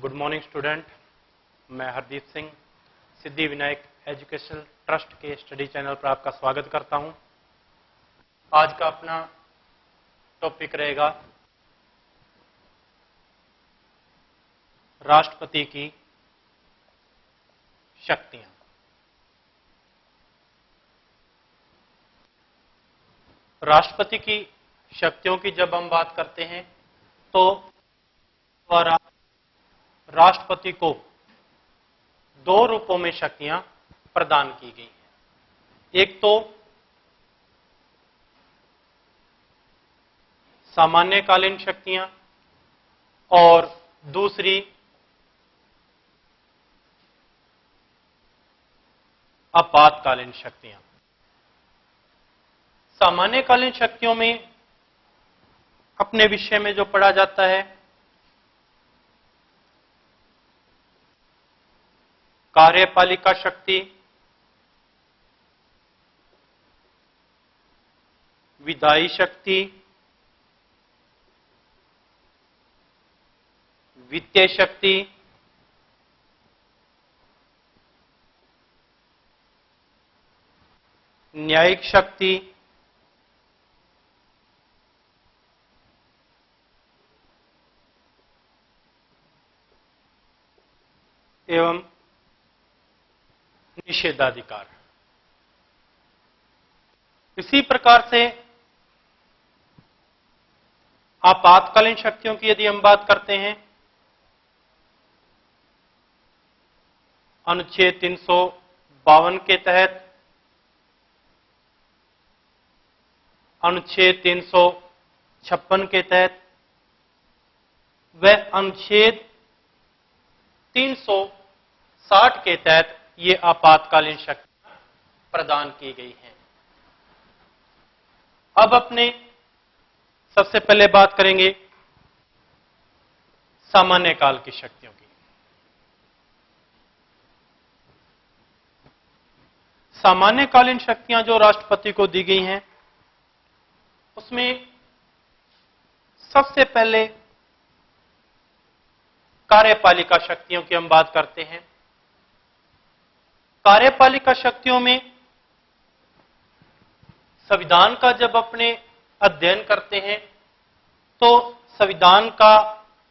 Good morning student, मैं Hardeep Singh Siddhi Vinayak educational trust के study channel पर आपका स्वागत करता हूं। आज का अपना टॉपिक रहेगा राष्ट्रपति की शक्तियां। राष्ट्रपति की शक्तियों की जब हम बात करते हैं तो द्वारा राष्ट्रपति को दो रूपों में शक्तियां प्रदान की गई हैं। एक तो सामान्यकालीन शक्तियां और दूसरी आपातकालीन शक्तियां। सामान्यकालीन शक्तियों में अपने विषय में जो पढ़ा जाता है कार्यपालिका शक्ति, विधायी शक्ति, वित्तीय शक्ति, न्यायिक शक्ति, एवं निषेधाधिकार। इसी प्रकार से आपातकालीन शक्तियों की यदि हम बात करते हैं, अनुच्छेद 352 के तहत, अनुच्छेद 356 के तहत व अनुच्छेद 360 के तहत ये आपातकालीन शक्तियां प्रदान की गई हैं। अब अपने सबसे पहले बात करेंगे सामान्य काल की शक्तियों की। सामान्यकालीन शक्तियां जो राष्ट्रपति को दी गई हैं उसमें सबसे पहले कार्यपालिका शक्तियों की हम बात करते हैं। कार्यपालिका शक्तियों में संविधान का जब अपने अध्ययन करते हैं तो संविधान का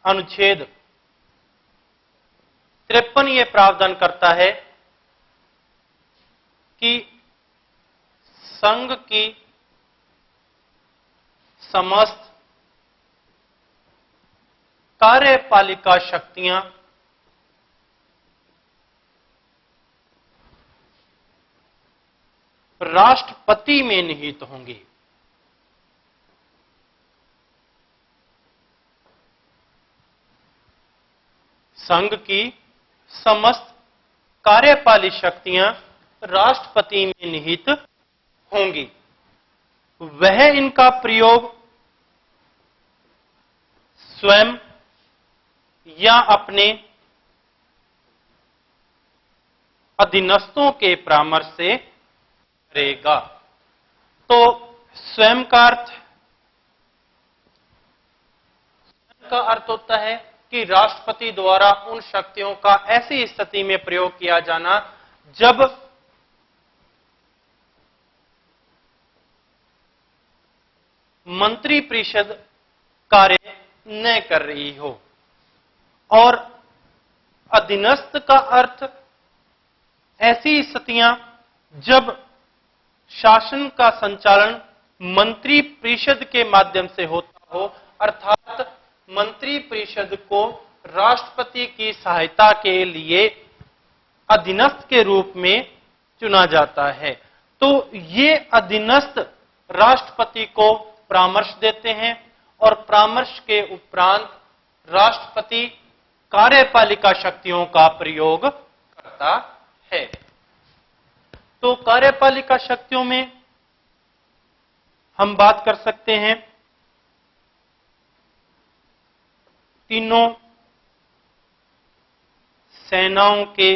अनुच्छेद 53 ये प्रावधान करता है कि संघ की समस्त कार्यपालिका शक्तियां राष्ट्रपति में निहित होंगी। संघ की समस्त कार्यपालिका शक्तियां राष्ट्रपति में निहित होंगी। वह इनका प्रयोग स्वयं या अपने अधीनस्थों के परामर्श से करेगा। तो स्वयं का अर्थ होता है कि राष्ट्रपति द्वारा उन शक्तियों का ऐसी स्थिति में प्रयोग किया जाना जब मंत्रिपरिषद कार्य न कर रही हो। और अधीनस्थ का अर्थ ऐसी स्थितियां जब शासन का संचालन मंत्रिपरिषद के माध्यम से होता हो, अर्थात मंत्रिपरिषद को राष्ट्रपति की सहायता के लिए अधीनस्थ के रूप में चुना जाता है। तो ये अधीनस्थ राष्ट्रपति को परामर्श देते हैं और परामर्श के उपरांत राष्ट्रपति कार्यपालिका शक्तियों का प्रयोग करता है। तो कार्यपालिका शक्तियों में हम बात कर सकते हैं तीनों सेनाओं के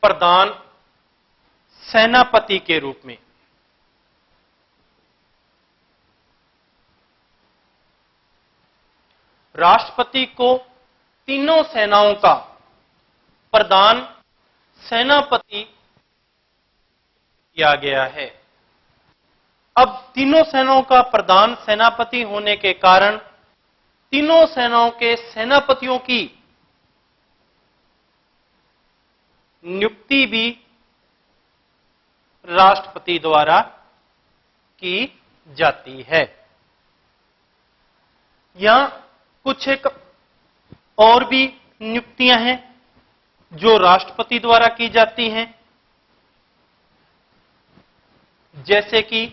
प्रधान सेनापति के रूप में। राष्ट्रपति को तीनों सेनाओं का प्रधान सेनापति किया गया है। अब तीनों सेनाओं का प्रधान सेनापति होने के कारण तीनों सेनाओं के सेनापतियों की नियुक्ति भी राष्ट्रपति द्वारा की जाती है। यहां कुछ एक और भी नियुक्तियां हैं जो राष्ट्रपति द्वारा की जाती हैं, जैसे कि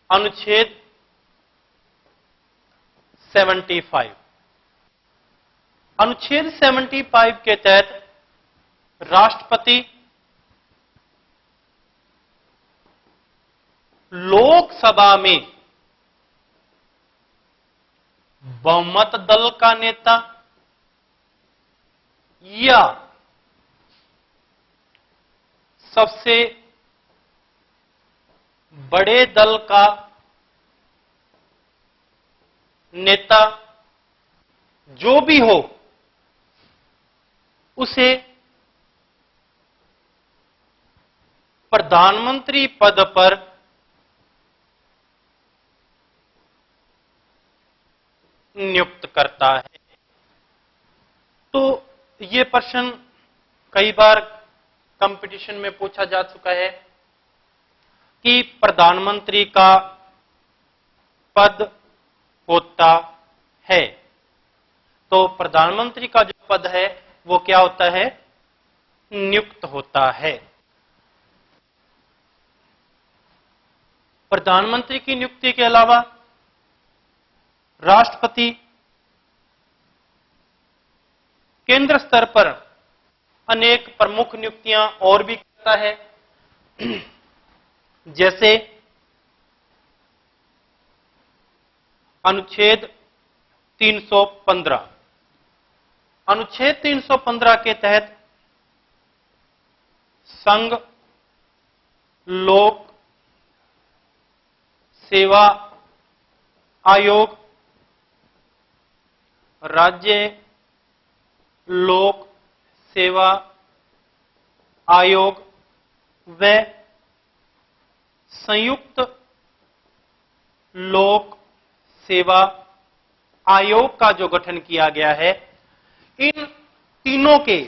अनुच्छेद 75। अनुच्छेद 75 के तहत राष्ट्रपति लोकसभा में बहुमत दल का नेता या सबसे बड़े दल का नेता जो भी हो, उसे प्रधानमंत्री पद पर नियुक्त करता है। तो ये प्रश्न कई बार कंपटीशन में पूछा जा चुका है कि प्रधानमंत्री का पद होता है, तो प्रधानमंत्री का जो पद है वो क्या होता है? नियुक्त होता है। प्रधानमंत्री की नियुक्ति के अलावा राष्ट्रपति केंद्र स्तर पर अनेक प्रमुख नियुक्तियां और भी करता है, जैसे अनुच्छेद 315। अनुच्छेद 315 के तहत संघ लोक सेवा आयोग, राज्य लोक सेवा आयोग व संयुक्त लोक सेवा आयोग का जो गठन किया गया है, इन तीनों के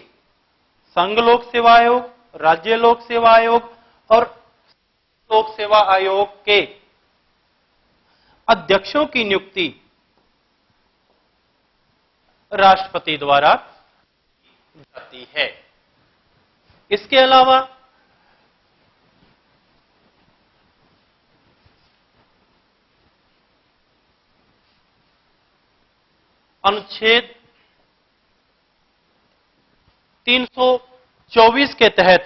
संघ लोक सेवा आयोग, राज्य लोक सेवा आयोग और लोक सेवा आयोग के अध्यक्षों की नियुक्ति राष्ट्रपति द्वारा की जाती है। इसके अलावा अनुच्छेद 324 के तहत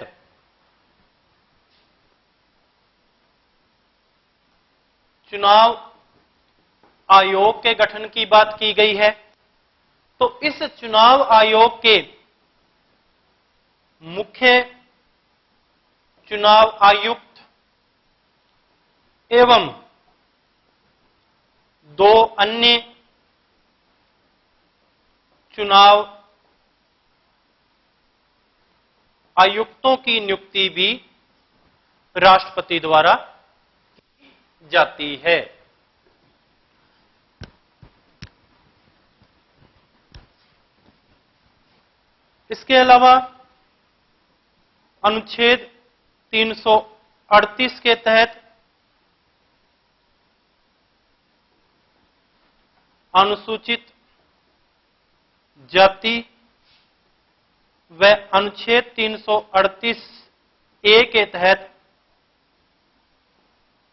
चुनाव आयोग के गठन की बात की गई है। तो इस चुनाव आयोग के मुख्य चुनाव आयुक्त एवं दो अन्य चुनाव आयुक्तों की नियुक्ति भी राष्ट्रपति द्वारा की जाती है। इसके अलावा अनुच्छेद 338 के तहत अनुसूचित जाति व अनुच्छेद 338 ए के तहत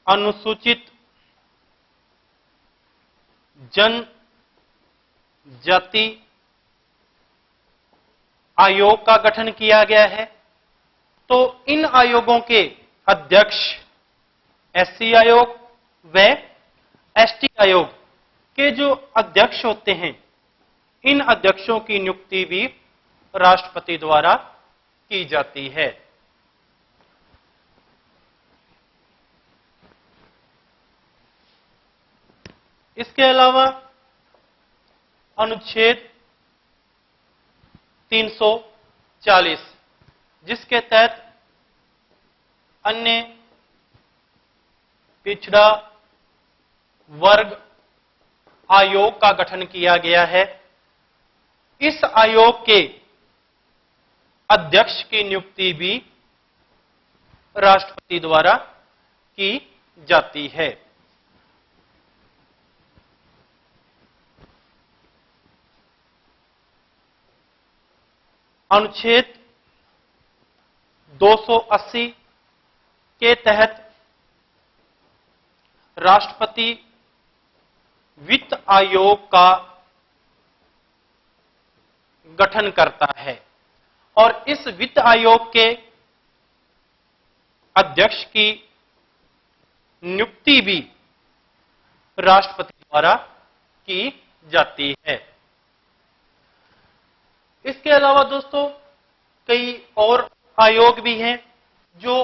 अनुसूचित जनजाति आयोग का गठन किया गया है। तो इन आयोगों के अध्यक्ष एससी आयोग व एसटी आयोग के जो अध्यक्ष होते हैं, इन अध्यक्षों की नियुक्ति भी राष्ट्रपति द्वारा की जाती है। इसके अलावा अनुच्छेद 340, जिसके तहत अन्य पिछड़ा वर्ग आयोग का गठन किया गया है। इस आयोग के अध्यक्ष की नियुक्ति भी राष्ट्रपति द्वारा की जाती है। अनुच्छेद 280 के तहत राष्ट्रपति वित्त आयोग का गठन करता है और इस वित्त आयोग के अध्यक्ष की नियुक्ति भी राष्ट्रपति द्वारा की जाती है। इसके अलावा दोस्तों कई और आयोग भी हैं जो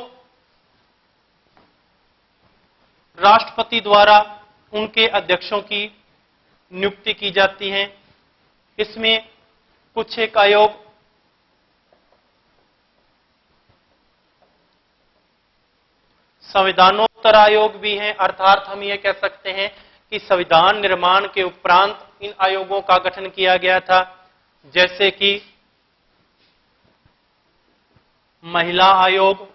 राष्ट्रपति द्वारा उनके अध्यक्षों की नियुक्ति की जाती है। इसमें कुछ एक आयोग संविधानोत्तर आयोग भी हैं, अर्थात हम ये कह सकते हैं कि संविधान निर्माण के उपरांत इन आयोगों का गठन किया गया था, जैसे कि महिला आयोग,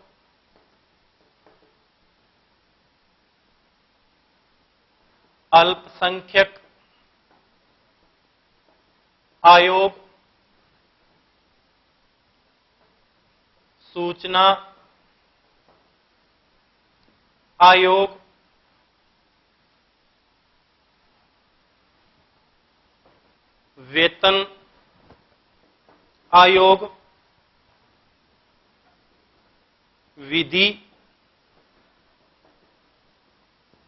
अल्पसंख्यक आयोग, सूचना आयोग, वेतन आयोग, विधि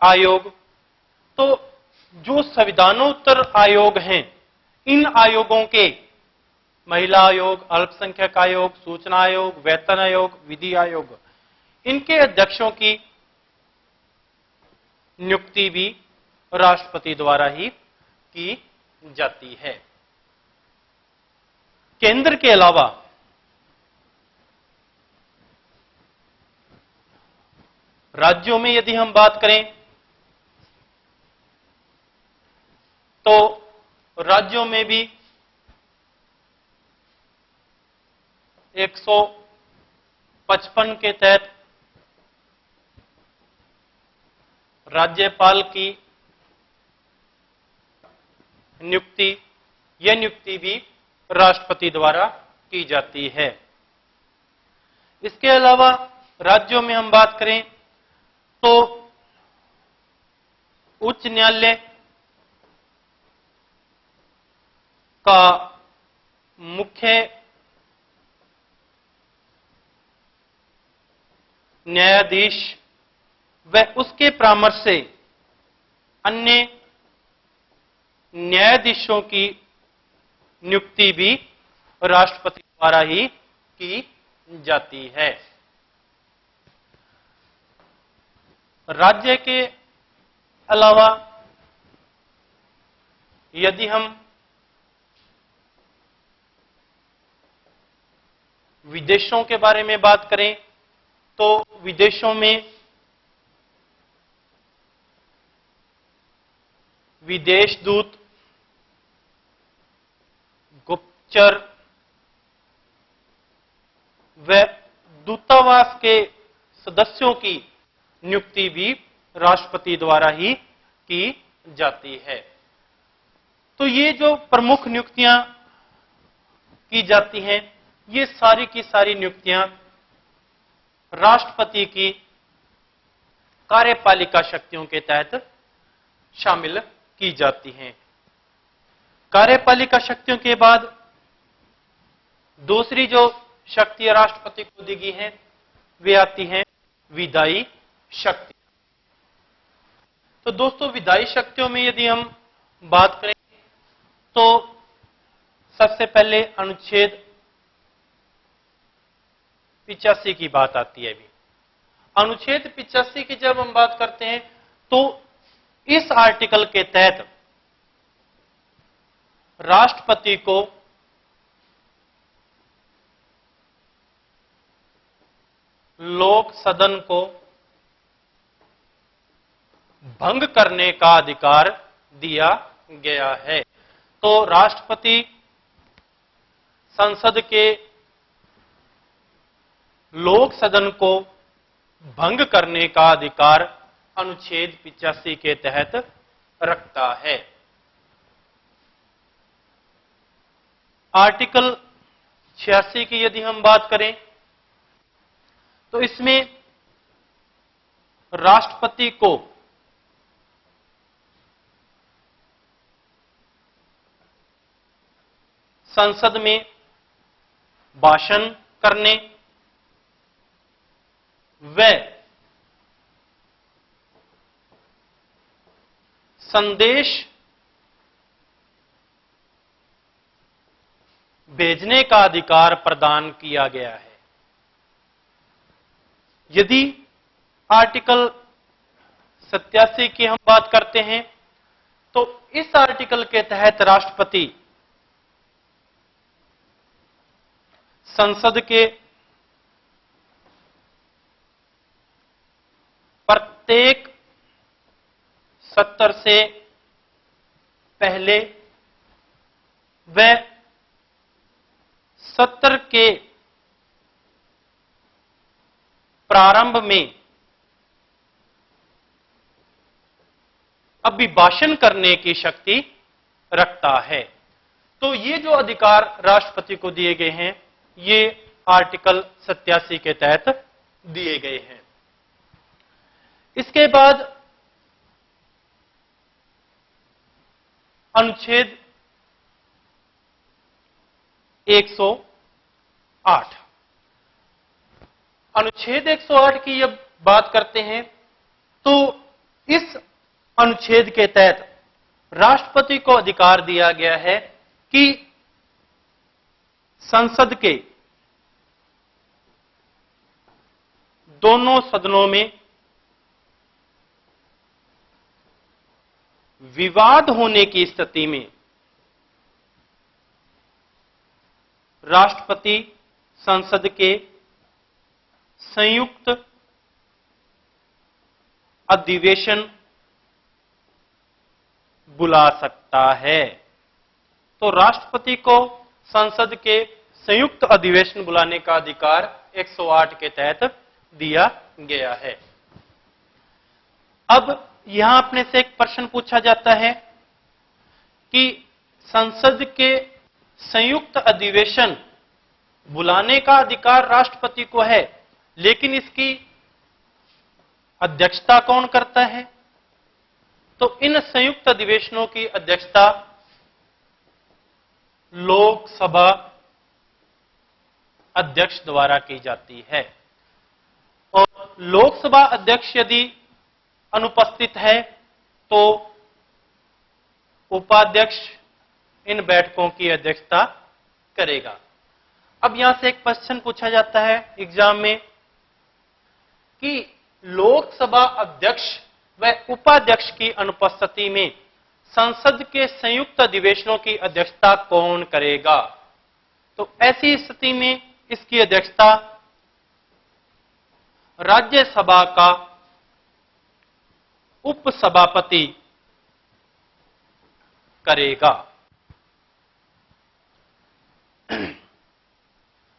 आयोग। तो जो संविधानोत्तर आयोग हैं, इन आयोगों के महिला आयोग, अल्पसंख्यक आयोग, सूचना आयोग, वेतन आयोग, विधि आयोग, इनके अध्यक्षों की नियुक्ति भी राष्ट्रपति द्वारा ही की जाती है। केंद्र के अलावा राज्यों में यदि हम बात करें तो राज्यों में भी 155 के तहत राज्यपाल की नियुक्ति, यह नियुक्ति भी राष्ट्रपति द्वारा की जाती है। इसके अलावा राज्यों में हम बात करें तो उच्च न्यायालय का मुख्य न्यायाधीश व उसके परामर्श से अन्य न्यायाधीशों की नियुक्ति भी राष्ट्रपति द्वारा ही की जाती है। राज्य के अलावा यदि हम विदेशों के बारे में बात करें तो विदेशों में विदेश दूत, गुप्तचर व दूतावास के सदस्यों की नियुक्ति भी राष्ट्रपति द्वारा ही की जाती है। तो ये जो प्रमुख नियुक्तियां की जाती हैं, ये सारी की सारी नियुक्तियां राष्ट्रपति की कार्यपालिका शक्तियों के तहत शामिल की जाती हैं। कार्यपालिका शक्तियों के बाद दूसरी जो शक्ति राष्ट्रपति को दी गई हैं वे आती हैं विधायी शक्ति। तो दोस्तों विधायी शक्तियों में यदि हम बात करें तो सबसे पहले अनुच्छेद 85 की बात आती है। अभी अनुच्छेद 85 की जब हम बात करते हैं तो इस आर्टिकल के तहत राष्ट्रपति को लोक सदन को भंग करने का अधिकार दिया गया है। तो राष्ट्रपति संसद के लोक सदन को भंग करने का अधिकार अनुच्छेद 85 के तहत रखता है। आर्टिकल 86 की यदि हम बात करें तो इसमें राष्ट्रपति को संसद में भाषण करने व संदेश भेजने का अधिकार प्रदान किया गया है। यदि आर्टिकल 87 की हम बात करते हैं तो इस आर्टिकल के तहत राष्ट्रपति संसद के प्रत्येक सत्र से पहले व सत्र के प्रारंभ में अभिभाषण करने की शक्ति रखता है। तो ये जो अधिकार राष्ट्रपति को दिए गए हैं ये आर्टिकल 87 के तहत दिए गए हैं। इसके बाद अनुच्छेद 108। अनुच्छेद 108 की जब बात करते हैं तो इस अनुच्छेद के तहत राष्ट्रपति को अधिकार दिया गया है कि संसद के दोनों सदनों में विवाद होने की स्थिति में राष्ट्रपति संसद के संयुक्त अधिवेशन बुला सकता है। तो राष्ट्रपति को संसद के संयुक्त अधिवेशन बुलाने का अधिकार 108 के तहत दिया गया है। अब यहां अपने से एक प्रश्न पूछा जाता है कि संसद के संयुक्त अधिवेशन बुलाने का अधिकार राष्ट्रपति को है, लेकिन इसकी अध्यक्षता कौन करता है? तो इन संयुक्त अधिवेशनों की अध्यक्षता लोकसभा अध्यक्ष द्वारा की जाती है और लोकसभा अध्यक्ष यदि अनुपस्थित है तो उपाध्यक्ष इन बैठकों की अध्यक्षता करेगा। अब यहां से एक क्वेश्चन पूछा जाता है एग्जाम में कि लोकसभा अध्यक्ष व उपाध्यक्ष की अनुपस्थिति में संसद के संयुक्त अधिवेशनों की अध्यक्षता कौन करेगा? तो ऐसी स्थिति में इसकी अध्यक्षता राज्यसभा का उपसभापति करेगा।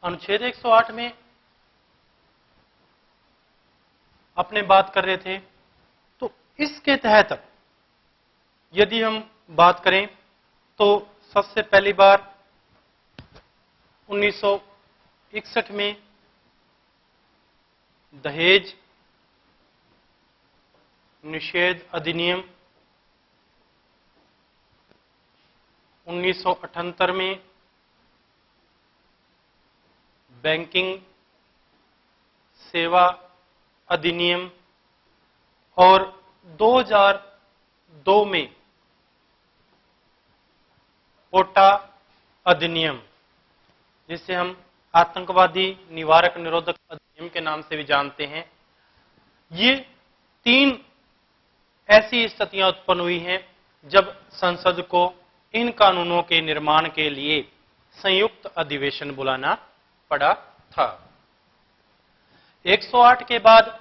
अनुच्छेद 108 में अपने बात कर रहे थे, तो इसके तहत यदि हम बात करें तो सबसे पहली बार 1961 में दहेज निषेध अधिनियम, 1978 में बैंकिंग सेवा अधिनियम और 2002 में पोटा अधिनियम, जिसे हम आतंकवादी निवारक निरोधक अधिनियम के नाम से भी जानते हैं। ये 3 ऐसी स्थितियां उत्पन्न हुई हैं जब संसद को इन कानूनों के निर्माण के लिए संयुक्त अधिवेशन बुलाना पड़ा था। 108 के बाद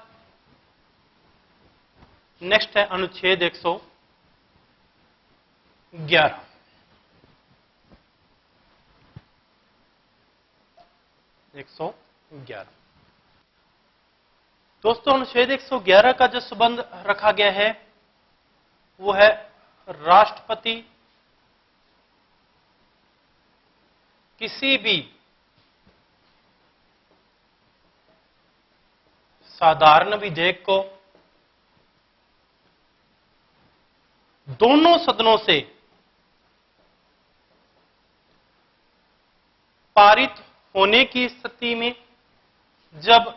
नेक्स्ट है अनुच्छेद 111। दोस्तों, अनुच्छेद 111 का जो संबंध रखा गया है वो है राष्ट्रपति किसी भी साधारण विधेयक को दोनों सदनों से पारित होने की स्थिति में जब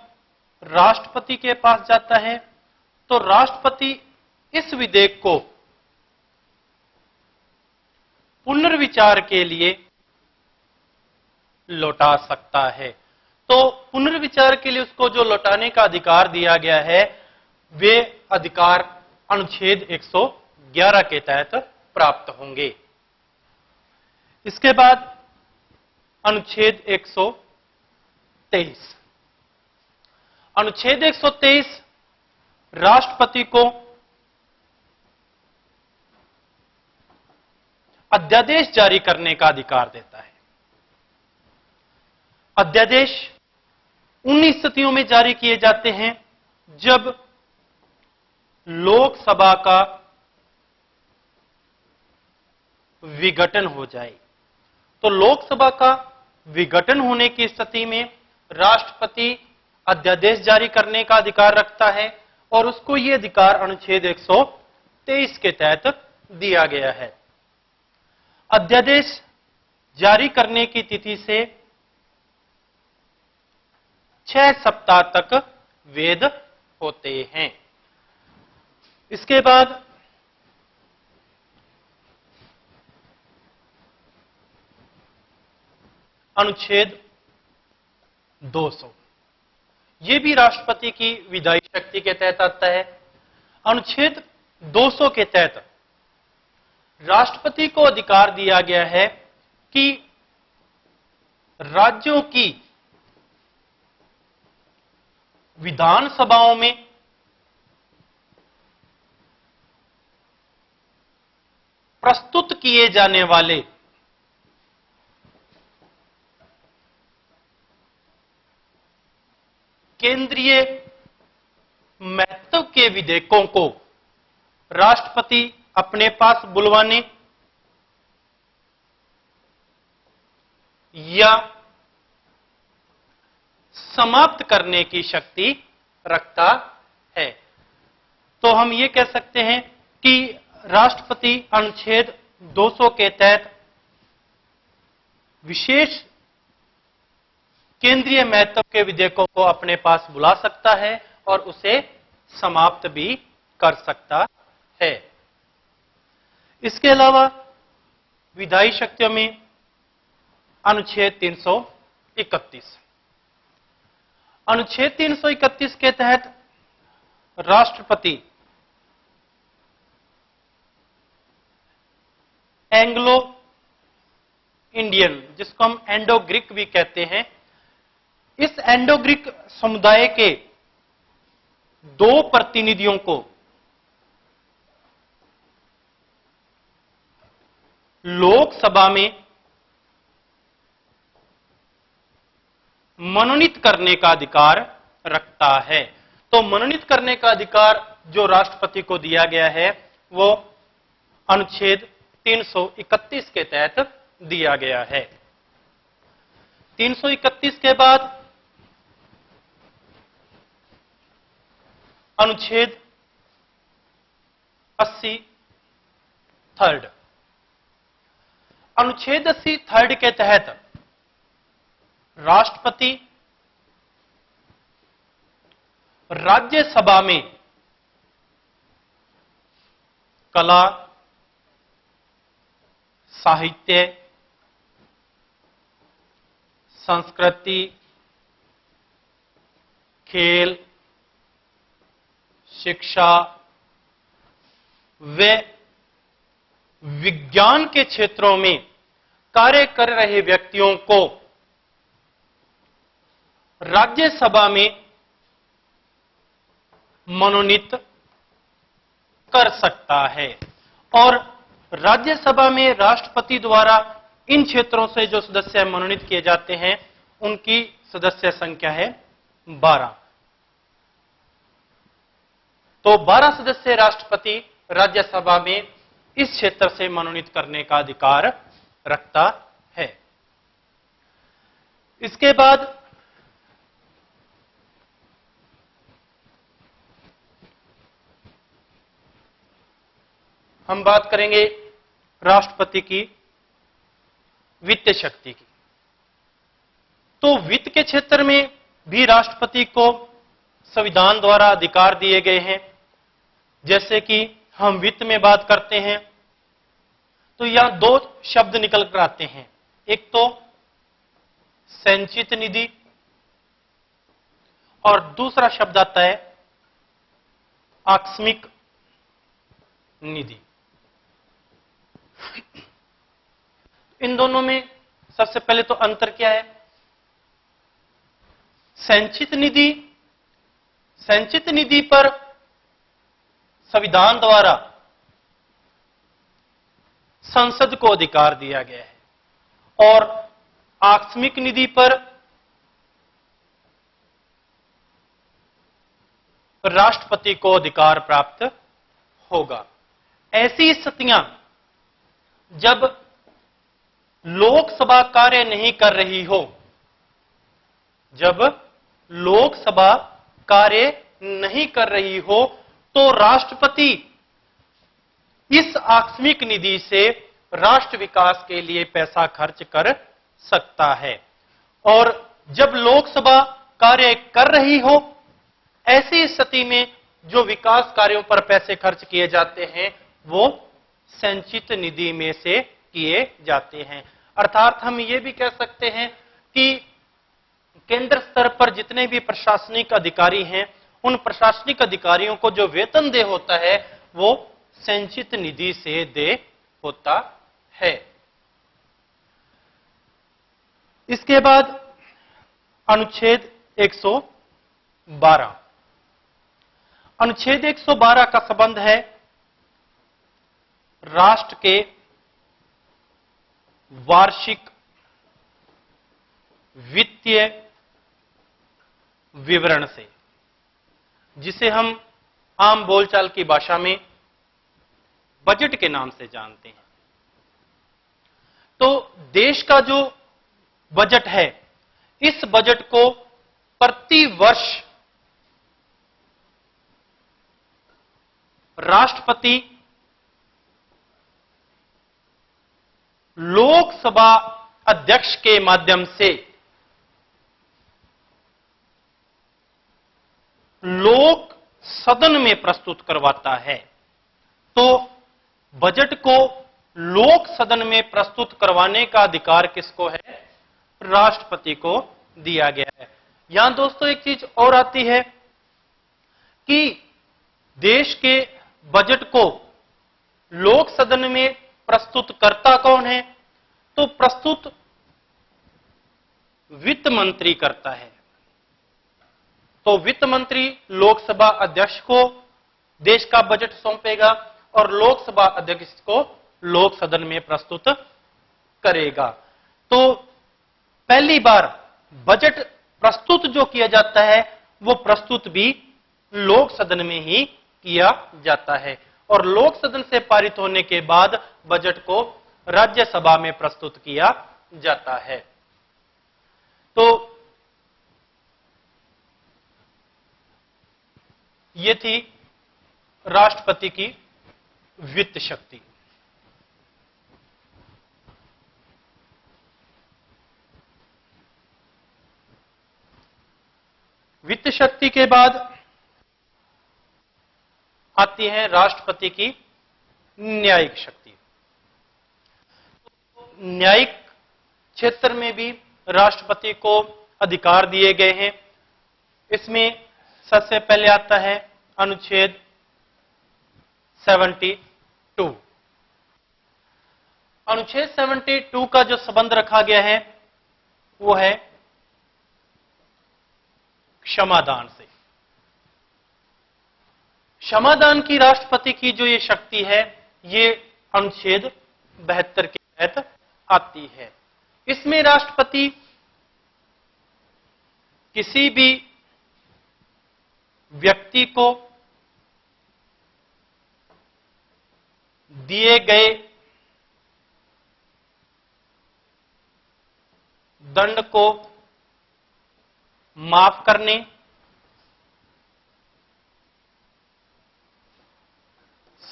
राष्ट्रपति के पास जाता है तो राष्ट्रपति इस विधेयक को पुनर्विचार के लिए लौटा सकता है। तो पुनर्विचार के लिए उसको जो लौटाने का अधिकार दिया गया है वे अधिकार अनुच्छेद 111 के तहत प्राप्त होंगे। इसके बाद अनुच्छेद 123। अनुच्छेद 123 राष्ट्रपति को अध्यादेश जारी करने का अधिकार देता है। अध्यादेश उन स्थितियों में जारी किए जाते हैं जब लोकसभा का विघटन हो जाए। तो लोकसभा का विघटन होने की स्थिति में राष्ट्रपति अध्यादेश जारी करने का अधिकार रखता है और उसको यह अधिकार अनुच्छेद 123 के तहत दिया गया है। अध्यादेश जारी करने की तिथि से 6 सप्ताह तक वैध होते हैं। इसके बाद अनुच्छेद 200, यह भी राष्ट्रपति की विधायी शक्ति के तहत आता है। अनुच्छेद 200 के तहत राष्ट्रपति को अधिकार दिया गया है कि राज्यों की विधानसभाओं में प्रस्तुत किए जाने वाले केंद्रीय महत्व के विधेयकों को राष्ट्रपति अपने पास बुलवाने या समाप्त करने की शक्ति रखता है। तो हम ये कह सकते हैं कि राष्ट्रपति अनुच्छेद 200 के तहत विशेष केंद्रीय महत्व के विधेयकों को अपने पास बुला सकता है और उसे समाप्त भी कर सकता है। इसके अलावा विधायी शक्तियों में अनुच्छेद 331। अनुच्छेद 331 के तहत राष्ट्रपति एंग्लो इंडियन, जिसको हम एंडो ग्रीक भी कहते हैं, इस एंडो ग्रीक समुदाय के 2 प्रतिनिधियों को लोकसभा में मनोनीत करने का अधिकार रखता है। तो मनोनीत करने का अधिकार जो राष्ट्रपति को दिया गया है वो अनुच्छेद 331 के तहत दिया गया है। 331 के बाद अनुच्छेद 80 थर्ड। अनुच्छेद 80 थर्ड के तहत राष्ट्रपति राज्यसभा में कला, साहित्य, संस्कृति, खेल, शिक्षा, वे विज्ञान के क्षेत्रों में कार्य कर रहे व्यक्तियों को राज्यसभा में मनोनीत कर सकता है। और राज्यसभा में राष्ट्रपति द्वारा इन क्षेत्रों से जो सदस्य मनोनीत किए जाते हैं उनकी सदस्य संख्या है 12। तो 12 सदस्य राष्ट्रपति राज्यसभा में इस क्षेत्र से मनोनीत करने का अधिकार रखता है। इसके बाद हम बात करेंगे राष्ट्रपति की वित्तीय शक्ति की। तो वित्त के क्षेत्र में भी राष्ट्रपति को संविधान द्वारा अधिकार दिए गए हैं। जैसे कि हम वित्त में बात करते हैं तो यहां 2 शब्द निकल कर आते हैं, एक तो संचित निधि और दूसरा शब्द आता है आकस्मिक निधि। इन दोनों में सबसे पहले तो अंतर क्या है? संचित निधि पर संविधान द्वारा संसद को अधिकार दिया गया है और आकस्मिक निधि पर राष्ट्रपति को अधिकार प्राप्त होगा। ऐसी स्थितियां जब लोकसभा कार्य नहीं कर रही हो, जब लोकसभा कार्य नहीं कर रही हो तो राष्ट्रपति इस आकस्मिक निधि से राष्ट्र विकास के लिए पैसा खर्च कर सकता है। और जब लोकसभा कार्य कर रही हो, ऐसी स्थिति में जो विकास कार्यों पर पैसे खर्च किए जाते हैं वो संचित निधि में से किए जाते हैं। अर्थात हम ये भी कह सकते हैं कि केंद्र स्तर पर जितने भी प्रशासनिक अधिकारी हैं उन प्रशासनिक अधिकारियों को जो वेतन देय होता है वो संचित निधि से देय होता है। इसके बाद अनुच्छेद 112। अनुच्छेद 112 का संबंध है राष्ट्र के वार्षिक वित्तीय विवरण से, जिसे हम आम बोलचाल की भाषा में बजट के नाम से जानते हैं। तो देश का जो बजट है, इस बजट को प्रति वर्ष राष्ट्रपति लोकसभा अध्यक्ष के माध्यम से लोक सदन में प्रस्तुत करवाता है। तो बजट को लोक सदन में प्रस्तुत करवाने का अधिकार किसको है? राष्ट्रपति को दिया गया है। यहां दोस्तों एक चीज और आती है कि देश के बजट को लोक सदन में प्रस्तुत करता कौन है? तो प्रस्तुत वित्त मंत्री करता है। तो वित्त मंत्री लोकसभा अध्यक्ष को देश का बजट सौंपेगा और लोकसभा अध्यक्ष को लोक सदन में प्रस्तुत करेगा। तो पहली बार बजट प्रस्तुत जो किया जाता है वो प्रस्तुत भी लोक सदन में ही किया जाता है और लोक सदन से पारित होने के बाद बजट को राज्यसभा में प्रस्तुत किया जाता है। तो ये थी राष्ट्रपति की वित्त शक्ति। वित्त शक्ति के बाद आती है राष्ट्रपति की न्यायिक शक्ति। न्यायिक क्षेत्र में भी राष्ट्रपति को अधिकार दिए गए हैं। इसमें सबसे पहले आता है अनुच्छेद 70 अनुच्छेद 72 का जो संबंध रखा गया है वो है क्षमादान से। क्षमादान की राष्ट्रपति की जो ये शक्ति है ये अनुच्छेद 72 के तहत आती है। इसमें राष्ट्रपति किसी भी व्यक्ति को दिए गए दंड को माफ करने,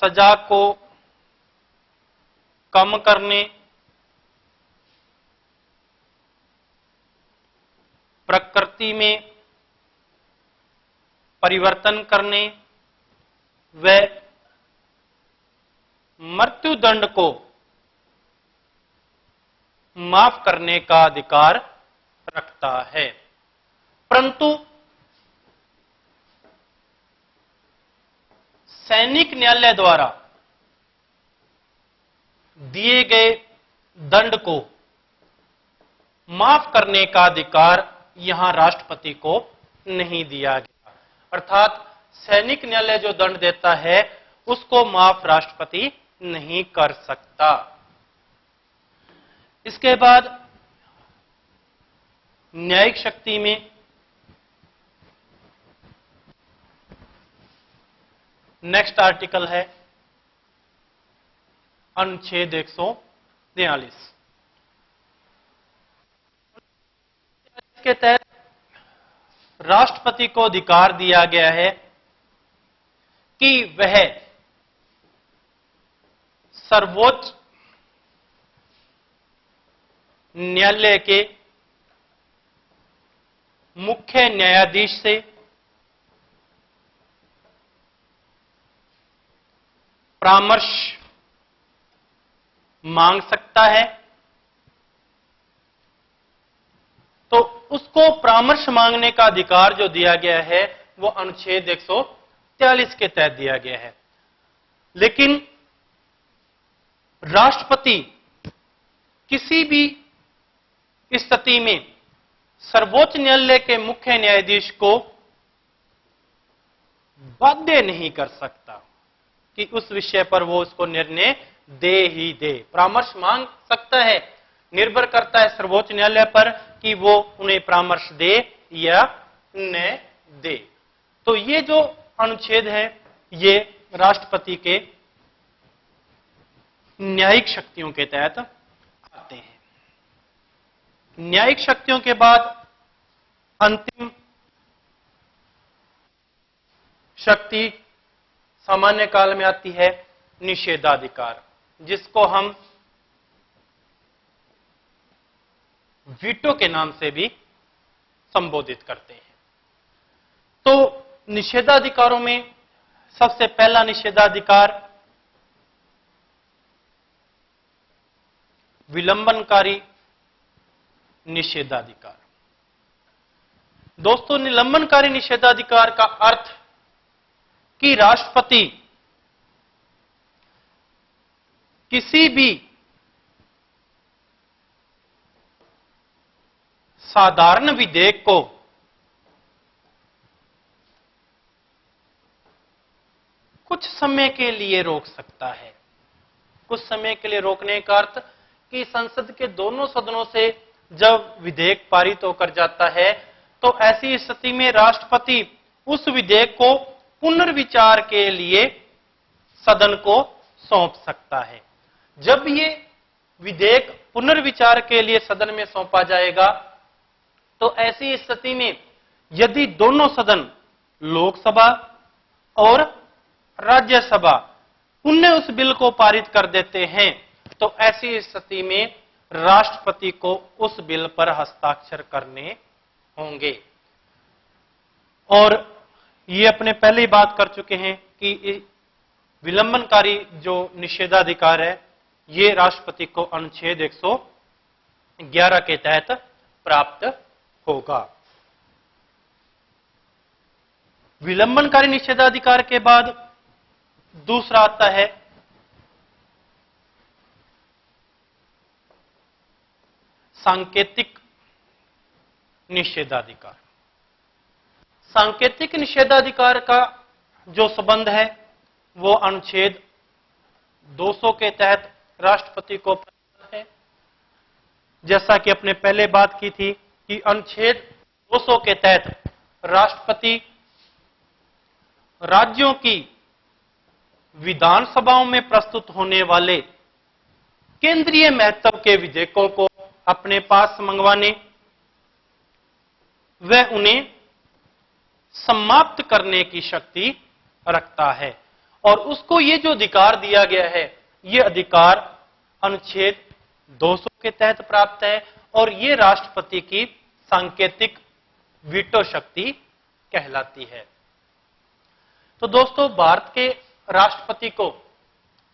सजा को कम करने, प्रकृति में परिवर्तन करने व मृत्युदंड को माफ करने का अधिकार रखता है। परंतु सैनिक न्यायालय द्वारा दिए गए दंड को माफ करने का अधिकार यहां राष्ट्रपति को नहीं दिया गया। अर्थात सैनिक न्यायालय जो दंड देता है उसको माफ राष्ट्रपति नहीं कर सकता। इसके बाद न्यायिक शक्ति में नेक्स्ट आर्टिकल है अनुच्छेद 143। इसके तहत राष्ट्रपति को अधिकार दिया गया है कि वह सर्वोच्च न्यायालय के मुख्य न्यायाधीश से परामर्श मांग सकता है। तो उसको परामर्श मांगने का अधिकार जो दिया गया है वो अनुच्छेद 143 के तहत दिया गया है। लेकिन राष्ट्रपति किसी भी स्थिति में सर्वोच्च न्यायालय के मुख्य न्यायाधीश को बाध्य नहीं कर सकता कि उस विषय पर वो उसको निर्णय दे ही दे। परामर्श मांग सकता है, निर्भर करता है सर्वोच्च न्यायालय पर कि वो उन्हें परामर्श दे या न दे। तो ये जो अनुच्छेद है ये राष्ट्रपति के न्यायिक शक्तियों के तहत आते हैं। न्यायिक शक्तियों के बाद अंतिम शक्ति सामान्य काल में आती है निषेधाधिकार, जिसको हम वीटो के नाम से भी संबोधित करते हैं। तो निषेधाधिकारों में सबसे पहला निषेधाधिकार विलंबनकारी निषेधाधिकार। दोस्तों, निलंबनकारी निषेधाधिकार का अर्थ कि राष्ट्रपति किसी भी साधारण विधेयक को कुछ समय के लिए रोक सकता है। कुछ समय के लिए रोकने का अर्थ कि संसद के दोनों सदनों से जब विधेयक पारित होकर जाता है तो ऐसी स्थिति में राष्ट्रपति उस विधेयक को पुनर्विचार के लिए सदन को सौंप सकता है। जब ये विधेयक पुनर्विचार के लिए सदन में सौंपा जाएगा तो ऐसी स्थिति में यदि दोनों सदन लोकसभा और राज्यसभा उनने उस बिल को पारित कर देते हैं तो ऐसी स्थिति में राष्ट्रपति को उस बिल पर हस्ताक्षर करने होंगे। और ये अपने पहले ही बात कर चुके हैं कि विलंबनकारी जो निषेधाधिकार है ये राष्ट्रपति को अनुच्छेद 111 के तहत प्राप्त होगा। विलंबनकारी निषेधाधिकार के बाद दूसरा आता है सांकेतिक निषेधाधिकार। सांकेतिक निषेधाधिकार का जो संबंध है वो अनुच्छेद 200 के तहत राष्ट्रपति को प्राप्त है। जैसा कि अपने पहले बात की थी कि अनुच्छेद 200 के तहत राष्ट्रपति राज्यों की विधानसभाओं में प्रस्तुत होने वाले केंद्रीय महत्व के विधेयकों को अपने पास मंगवाने व उन्हें समाप्त करने की शक्ति रखता है। और उसको ये जो अधिकार दिया गया है, ये अधिकार अनुच्छेद 200 के तहत प्राप्त है और ये राष्ट्रपति की सांकेतिक वीटो शक्ति कहलाती है। तो दोस्तों, भारत के राष्ट्रपति को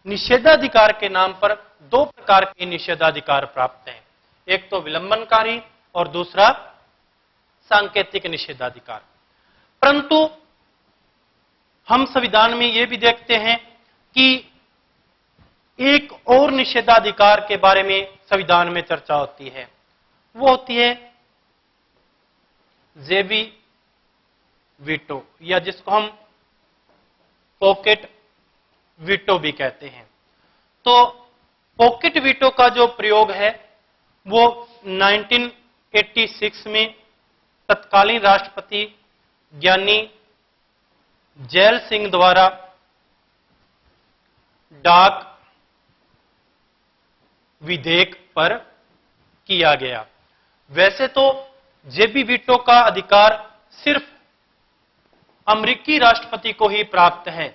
निषेधाधिकार के नाम पर दो प्रकार के निषेधाधिकार प्राप्त हैं, एक तो विलंबनकारी और दूसरा सांकेतिक निषेधाधिकार। परंतु हम संविधान में यह भी देखते हैं कि एक और निषेधाधिकार के बारे में संविधान में चर्चा होती है, वो होती है जेबी वीटो, या जिसको हम पॉकेट वीटो भी कहते हैं। तो पॉकेट वीटो का जो प्रयोग है वो 1986 में तत्कालीन राष्ट्रपति ज्ञानी जैल सिंह द्वारा डाक विधेयक पर किया गया। वैसे तो जेबी वीटो का अधिकार सिर्फ अमेरिकी राष्ट्रपति को ही प्राप्त है,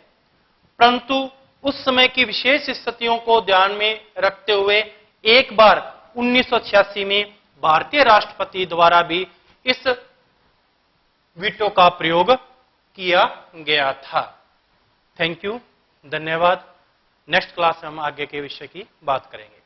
परंतु उस समय की विशेष स्थितियों को ध्यान में रखते हुए एक बार 1986 में भारतीय राष्ट्रपति द्वारा भी इस वीटो का प्रयोग किया गया था। थैंक यू, धन्यवाद। नेक्स्ट क्लास में हम आगे के विषय की बात करेंगे।